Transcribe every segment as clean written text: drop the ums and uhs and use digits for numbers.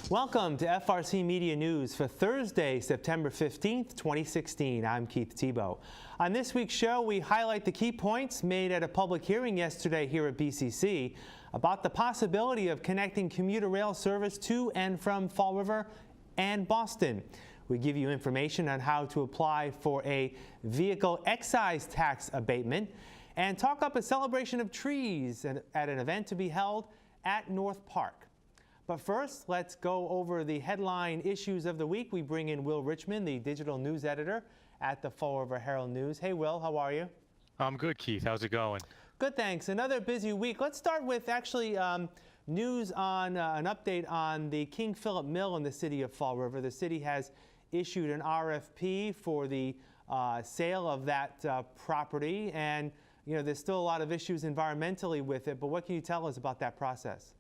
Welcome to FRC Media News for Thursday, September 15th, 2016. I'm Keith Tebow. On this week's show, we highlight the key points made at a public hearing yesterday here at BCC about the possibility of connecting commuter rail service to and from Fall River and Boston. We give you information on how to apply for a vehicle excise tax abatement and talk up a celebration of trees at an event to be held at North Park. But first, let's go over the headline issues of the week. We bring in Will Richmond, the digital news editor at the Fall River Herald-News. Hey, Will, how are you? I'm good, Keith. How's it going? Good, thanks. Another busy week. Let's start with actually news on an update on the King Philip Mill in the city of Fall River. The city has issued an RFP for the sale of that property, and there's still a lot of issues environmentally with it. But what can you tell us about that process?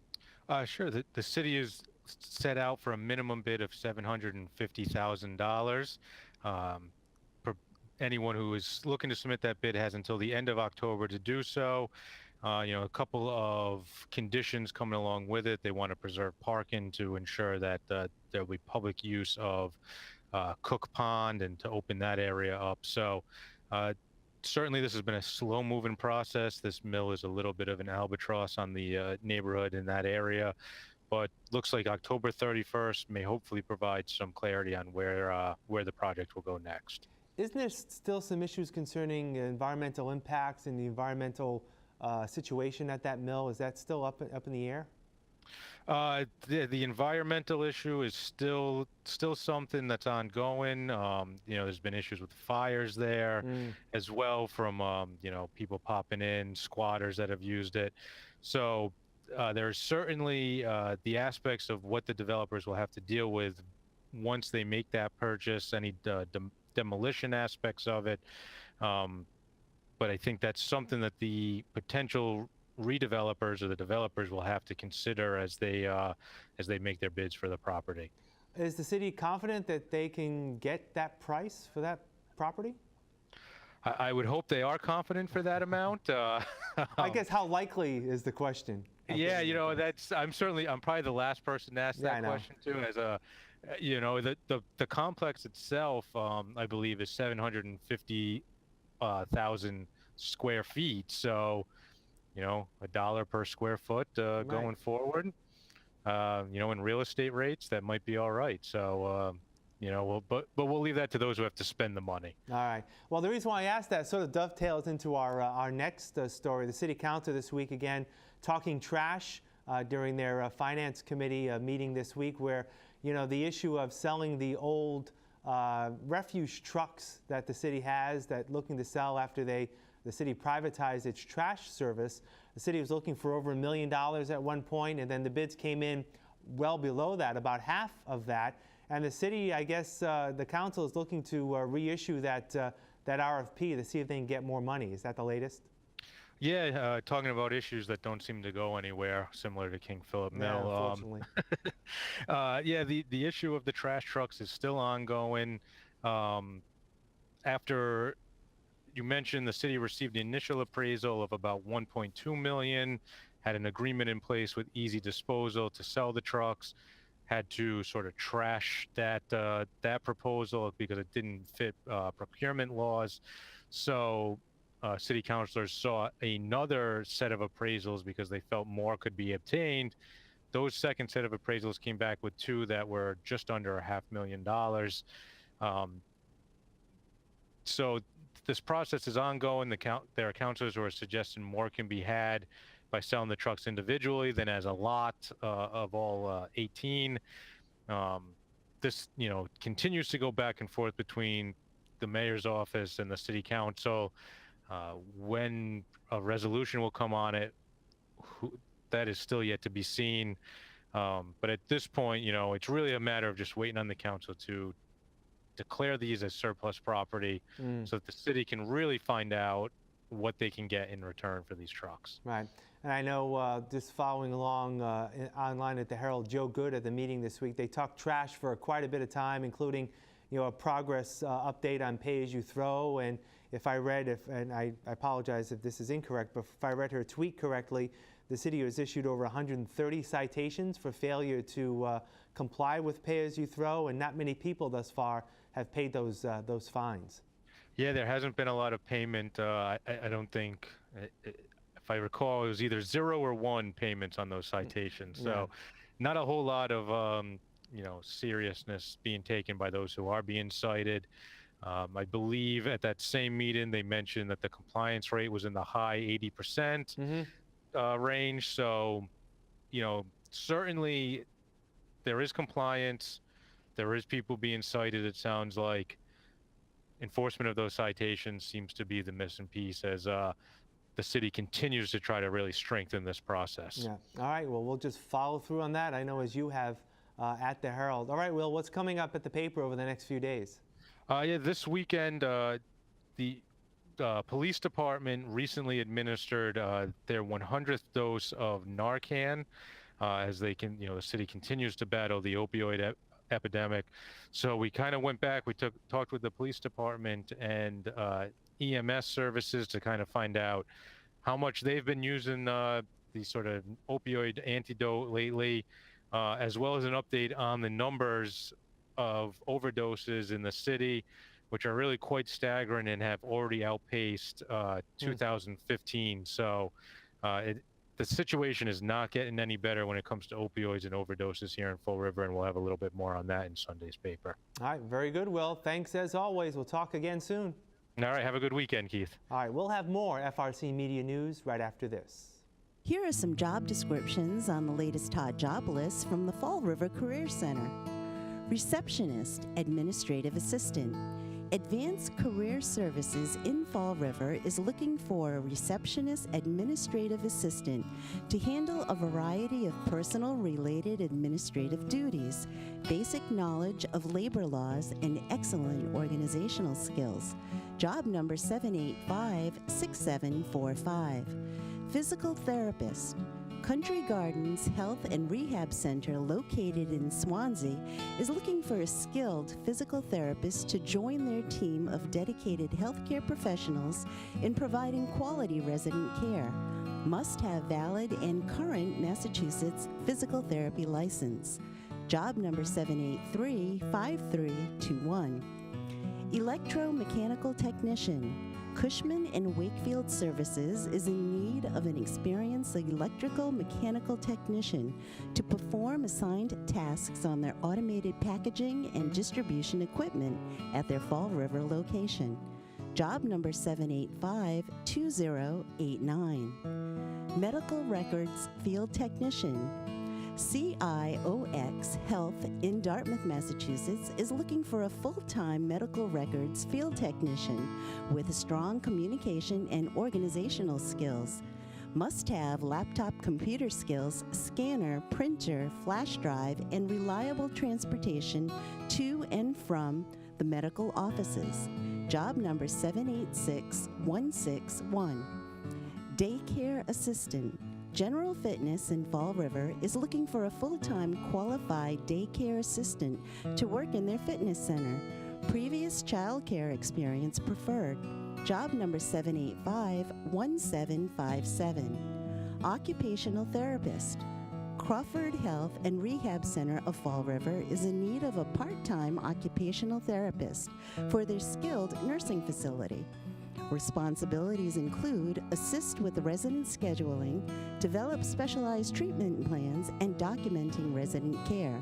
Sure. The city is set out for a minimum bid of $750,000. Anyone who is looking to submit that bid has until the end of October to do so. A couple of conditions coming along with it. They want to preserve parking to ensure that there'll be public use of Cook Pond and to open that area up. So certainly this has been a slow-moving process. This mill is a little bit of an albatross on the neighborhood in that area, but looks like October 31st may hopefully provide some clarity on where the project will go next. Isn't there still some issues concerning environmental impacts and the environmental situation at that mill? Is that still up in the air? The environmental issue is still something that's ongoing. There's been issues with fires there as well from people popping in, squatters that have used it. So there's certainly the aspects of what the developers will have to deal with once they make that purchase, any demolition aspects of it. But I think that's something that the potential redevelopers or the developers will have to consider as they make their bids for the property. Is the city confident that they can get that price for that property? I would hope they are confident for that amount. I guess how likely is the question? Yeah, I'm probably the last person to ask that question too. As the complex itself, I believe, is 750,000 square feet. So, $1 per square foot going forward. In real estate rates, that might be all right. So, but we'll leave that to those who have to spend the money. All right. Well, the reason why I asked that sort of dovetails into our next story. The City Council this week again talking trash during their Finance Committee meeting this week, where the issue of selling the old refuse trucks that the city has that looking to sell after the city privatized its trash service. The city was looking for over $1 million at one point, and then the bids came in well below that, about half of that. And the city, I guess, the council is looking to reissue that RFP to see if they can get more money. Is that the latest? Yeah, talking about issues that don't seem to go anywhere, similar to King Philip Mill. Yeah, unfortunately. The issue of the trash trucks is still ongoing. After you mentioned the city received the initial appraisal of about $1.2 million, had an agreement in place with Easy Disposal to sell the trucks, had to sort of trash that proposal because it didn't fit procurement laws. So city councilors saw another set of appraisals because they felt more could be obtained. Those second set of appraisals came back with two that were just under $500,000. So this process is ongoing. There are councilors who are suggesting more can be had by selling the trucks individually than as a lot of all 18. This, continues to go back and forth between the mayor's office and the city council. When a resolution will come on it, that is still yet to be seen. But at this point, it's really a matter of just waiting on the council to declare these as surplus property so that the city can really find out what they can get in return for these trucks. Right. And I know just following along online at the Herald, Joe Good at the meeting this week, they talked trash for quite a bit of time, including a progress update on pay-as-you-throw. And if I read, and I apologize if this is incorrect, but if I read her tweet correctly, The city has issued over 130 citations for failure to comply with pay-as-you-throw, and not many people thus far have paid those fines. Yeah, there hasn't been a lot of payment. I don't think, if I recall, it was either 0 or 1 payments on those citations. So not a whole lot of, seriousness being taken by those who are being cited. I believe at that same meeting, they mentioned that the compliance rate was in the high 80% range. So, certainly there is compliance. There is people being cited, it sounds like. Enforcement of those citations seems to be the missing piece as the city continues to try to really strengthen this process. Yeah. All right. Well, we'll just follow through on that. I know as you have at the Herald. All right, Will, what's coming up at the paper over the next few days? This weekend, the police department recently administered their 100th dose of Narcan as the city continues to battle the opioid epidemic. So we kind of went back, we talked with the police department and EMS services to kind of find out how much they've been using the sort of opioid antidote lately, as well as an update on the numbers of overdoses in the city, which are really quite staggering and have already outpaced 2015. So the situation is not getting any better when it comes to opioids and overdoses here in Fall River, and we'll have a little bit more on that in Sunday's paper. All right, very good, Will. Thanks as always. We'll talk again soon. All right, have a good weekend, Keith. All right, we'll have more FRC Media News right after this. Here are some job descriptions on the latest hot job list from the Fall River Career Center. Receptionist, Administrative Assistant. Advanced Career Services in Fall River is looking for a receptionist administrative assistant to handle a variety of personal-related administrative duties, basic knowledge of labor laws, and excellent organizational skills. Job number 785-6745. Physical Therapist. Country Gardens Health and Rehab Center, located in Swansea, is looking for a skilled physical therapist to join their team of dedicated healthcare professionals in providing quality resident care. Must have valid and current Massachusetts physical therapy license. Job number 783-5321. Electromechanical Technician. Cushman & Wakefield Services is in need of an experienced electrical mechanical technician to perform assigned tasks on their automated packaging and distribution equipment at their Fall River location. Job number 785-2089. Medical Records Field Technician. CIOX Health in Dartmouth, Massachusetts is looking for a full-time medical records field technician with strong communication and organizational skills. Must have laptop computer skills, scanner, printer, flash drive, and reliable transportation to and from the medical offices. Job number 786-161. Daycare Assistant. General Fitness in Fall River is looking for a full-time qualified daycare assistant to work in their fitness center. Previous child care experience preferred. Job number 785-1757. Occupational Therapist. Crawford Health and Rehab Center of Fall River is in need of a part-time occupational therapist for their skilled nursing facility. Responsibilities include assist with resident scheduling, develop specialized treatment plans, and documenting resident care.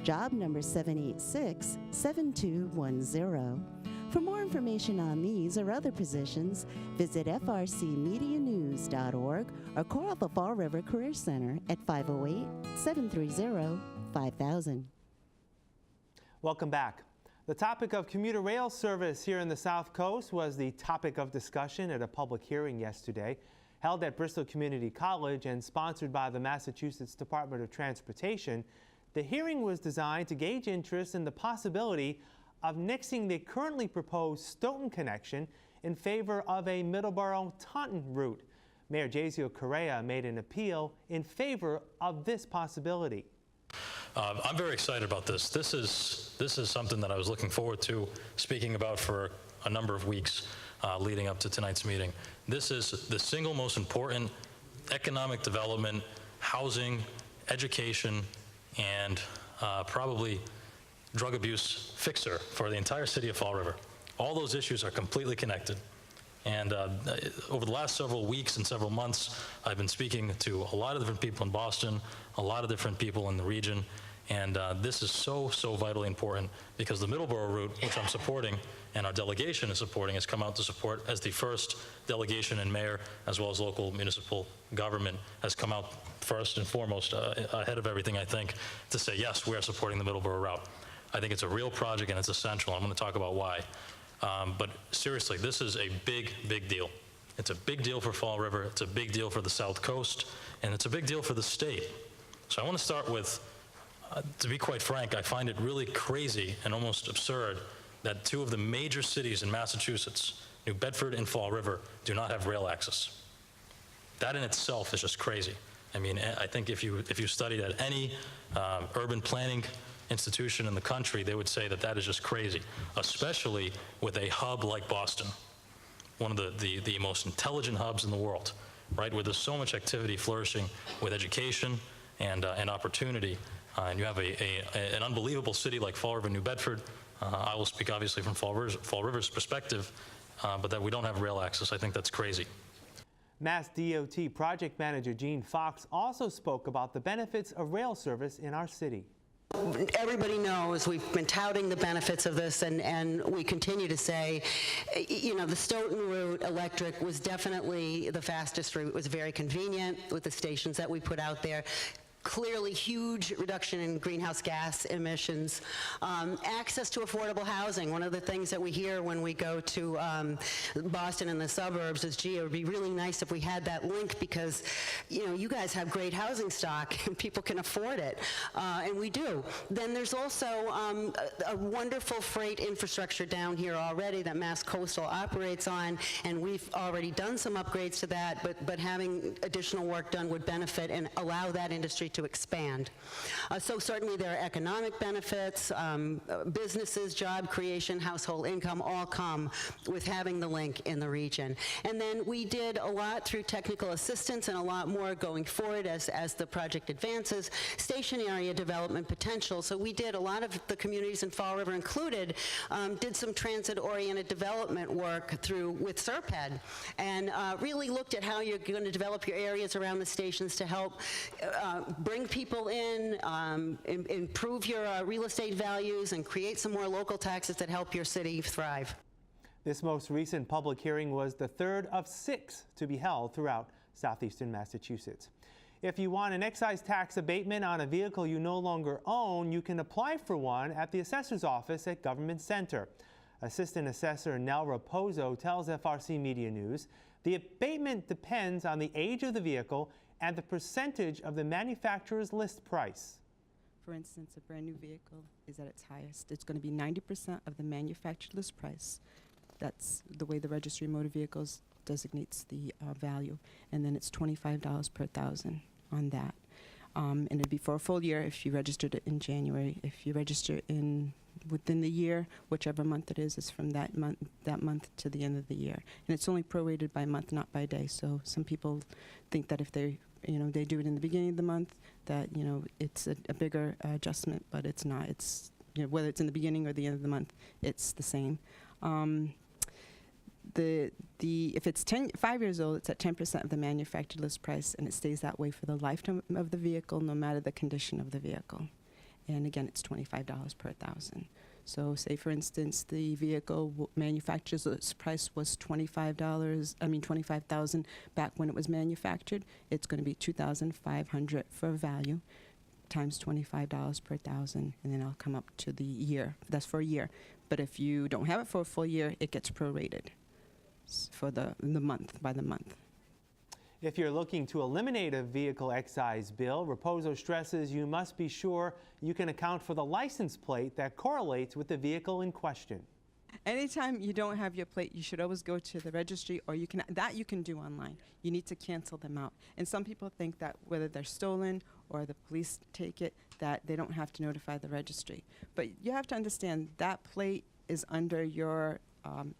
Job number 786-7210. For more information on these or other positions, visit FRCmedianews.org or call the Fall River Career Center at 508-730-5000. Welcome back. The topic of commuter rail service here in the South Coast was the topic of discussion at a public hearing yesterday, held at Bristol Community College and sponsored by the Massachusetts Department of Transportation. The hearing was designed to gauge interest in the possibility of nixing the currently proposed Stoughton connection in favor of a Middleborough-Taunton route. Mayor Jasio Correa made an appeal in favor of this possibility. I'm very excited about this. This is something that I was looking forward to speaking about for a number of weeks leading up to tonight's meeting. This is the single most important economic development, housing, education, and probably drug abuse fixer for the entire city of Fall River. All those issues are completely connected. And over the last several weeks and several months, I've been speaking to a lot of different people in Boston, a lot of different people in the region, and this is so vitally important because the Middleborough route, which I'm supporting, and our delegation is supporting, has come out to support as the first delegation and mayor, as well as local municipal government, has come out first and foremost, ahead of everything, I think, to say, yes, we are supporting the Middleborough route. I think it's a real project and it's essential. I'm going to talk about why. But seriously, this is a big deal. It's a big deal for Fall River, it's a big deal for the South Coast, and it's a big deal for the state. So I want to start with, to be quite frank, I find it really crazy and almost absurd that two of the major cities in Massachusetts, New Bedford and Fall River, do not have rail access. That in itself is just crazy. I mean, I think if you studied at any urban planning institution in the country, they would say that that is just crazy, especially with a hub like Boston, one of the most intelligent hubs in the world, right, where there's so much activity flourishing with education and opportunity. And you have an unbelievable city like Fall River, New Bedford. I will speak obviously from Fall River's perspective, but that we don't have rail access, I think that's crazy. Mass DOT Project Manager Gene Fox also spoke about the benefits of rail service in our city. Everybody knows we've been touting the benefits of this, and we continue to say, you know, the Stoughton route electric was definitely the fastest route. It was very convenient with the stations that we put out there. Clearly huge reduction in greenhouse gas emissions. Access to affordable housing. One of the things that we hear when we go to Boston and the suburbs is, gee, it would be really nice if we had that link because, you know, you guys have great housing stock and people can afford it, and we do. Then there's also a wonderful freight infrastructure down here already that Mass Coastal operates on, and we've already done some upgrades to that, but having additional work done would benefit and allow that industry to expand. So certainly there are economic benefits, businesses, job creation, household income all come with having the link in the region. And then we did a lot through technical assistance and a lot more going forward as the project advances. Station area development potential. So we did a lot of the communities in Fall River included, did some transit-oriented development work with SERPED and really looked at how you're going to develop your areas around the stations to help bring people in, improve your real estate values, and create some more local taxes that help your city thrive. This most recent public hearing was the third of 6 to be held throughout southeastern Massachusetts. If you want an excise tax abatement on a vehicle you no longer own, you can apply for one at the assessor's office at Government Center. Assistant Assessor Nell Raposo tells FRCmedia News the abatement depends on the age of the vehicle and the percentage of the manufacturer's list price. For instance, a brand new vehicle is at its highest. It's going to be 90% of the manufactured list price. That's the way the Registry of Motor Vehicles designates the value. And then it's $25 per thousand on that. And it'd be for a full year if you registered it in January. If you register within the year, whichever month it is from that month to the end of the year. And it's only prorated by month, not by day. So some people think that if they do it in the beginning of the month, that, you know, it's a bigger adjustment, but it's not. It's, you know, whether it's in the beginning or the end of the month, it's the same. If it's 5 years old, it's at 10% of the manufactured list price, and it stays that way for the lifetime of the vehicle, no matter the condition of the vehicle. And again, it's $25 per thousand. So say, for instance, the vehicle manufacturer's list price was $25,000 back when it was manufactured. It's going to be $2,500 for value times $25 per thousand, and then I'll come up to the year. That's for a year. But if you don't have it for a full year, it gets prorated for the month, by the month. If you're looking to eliminate a vehicle excise bill, Raposo stresses you must be sure you can account for the license plate that correlates with the vehicle in question. Anytime you don't have your plate, you should always go to the registry, or you can do online. You need to cancel them out. And some people think that whether they're stolen or the police take it, that they don't have to notify the registry. But you have to understand that plate is under your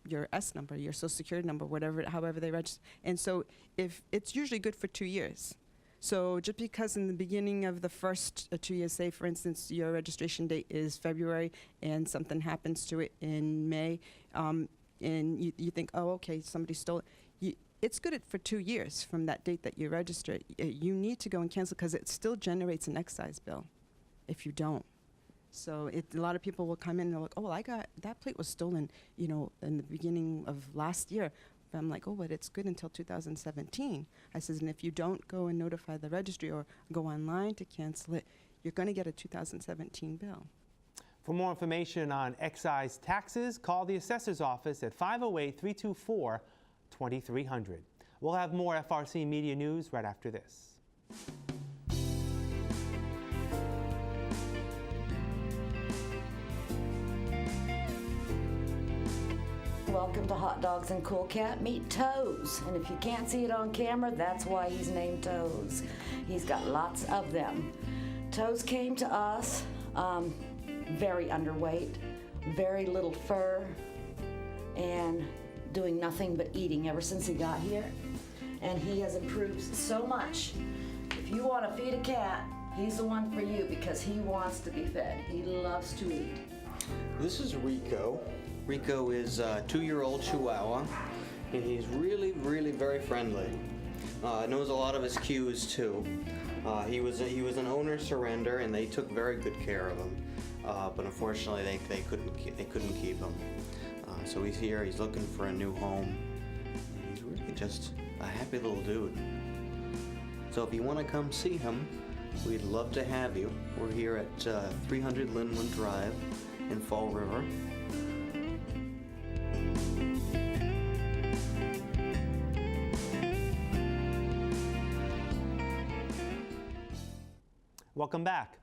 your S number, your social security number, however they register. And so if it's usually good for 2 years. So just because in the beginning of the first 2 years, say for instance your registration date is February and something happens to it in May, and you think, oh, okay, somebody stole it. It's good for 2 years from that date that you register. You need to go and cancel because it still generates an excise bill if you don't. So a lot of people will come in and they're like, oh, well, that plate was stolen, in the beginning of last year. But I'm like, oh, but it's good until 2017. I says, and if you don't go and notify the registry or go online to cancel it, you're going to get a 2017 bill. For more information on excise taxes, call the assessor's office at 508-324-2300. We'll have more FRC Media News right after this. Welcome to Hot Dogs and Cool Cat. Meet Toes. And if you can't see it on camera, that's why he's named Toes. He's got lots of them. Toes came to us very underweight, very little fur, and doing nothing but eating ever since he got here. And he has improved so much. If you want to feed a cat, he's the one for you because he wants to be fed. He loves to eat. This is Rico. Rico is a 2-year-old Chihuahua, and he's really, really very friendly. Knows a lot of his cues too. He was an owner surrender, and they took very good care of him. But unfortunately, they couldn't keep him. So he's here. He's looking for a new home. He's really just a happy little dude. So if you want to come see him, we'd love to have you. We're here at 300 Linwood Drive in Fall River. Welcome back.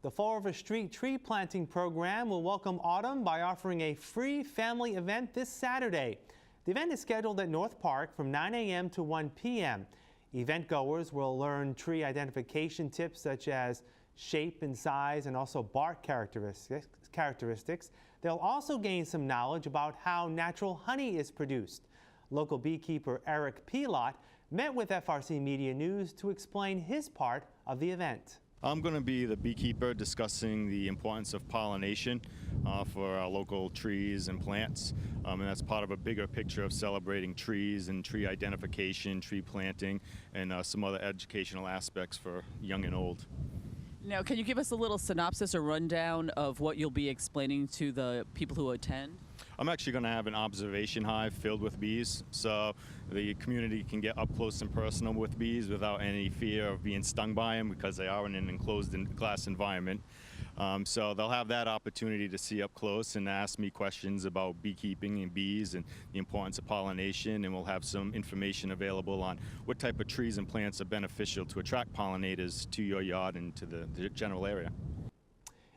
The Fall River Street Tree Planting Program will welcome autumn by offering a free family event this Saturday. The event is scheduled at North Park from 9 a.m. to 1 p.m. Event goers will learn tree identification tips such as shape and size and also bark characteristics. They'll also gain some knowledge about how natural honey is produced. Local beekeeper Eric Pilot met with FRC Media News to explain his part of the event. I'm going to be the beekeeper discussing the importance of pollination for our local trees and plants. And that's part of a bigger picture of celebrating trees and tree identification, tree planting, and some other educational aspects for young and old. Now, can you give us a little synopsis or rundown of what you'll be explaining to the people who attend? I'm actually going to have an observation hive filled with bees, so the community can get up close and personal with bees without any fear of being stung by them because they are in an enclosed glass environment. So they'll have that opportunity to see up close and ask me questions about beekeeping and bees and the importance of pollination, and we'll have some information available on what type of trees and plants are beneficial to attract pollinators to your yard and to the general area.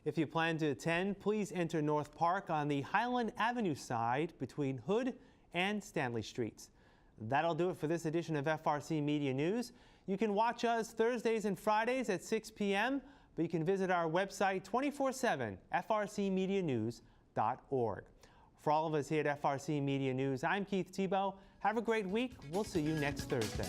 If you plan to attend, please enter North Park on the Highland Avenue side between Hood and Stanley Streets. That'll do it for this edition of FRC Media News. You can watch us Thursdays and Fridays at 6 p.m., but you can visit our website 24/7, frcmedianews.org. For all of us here at FRC Media News, I'm Keith Tebow. Have a great week. We'll see you next Thursday.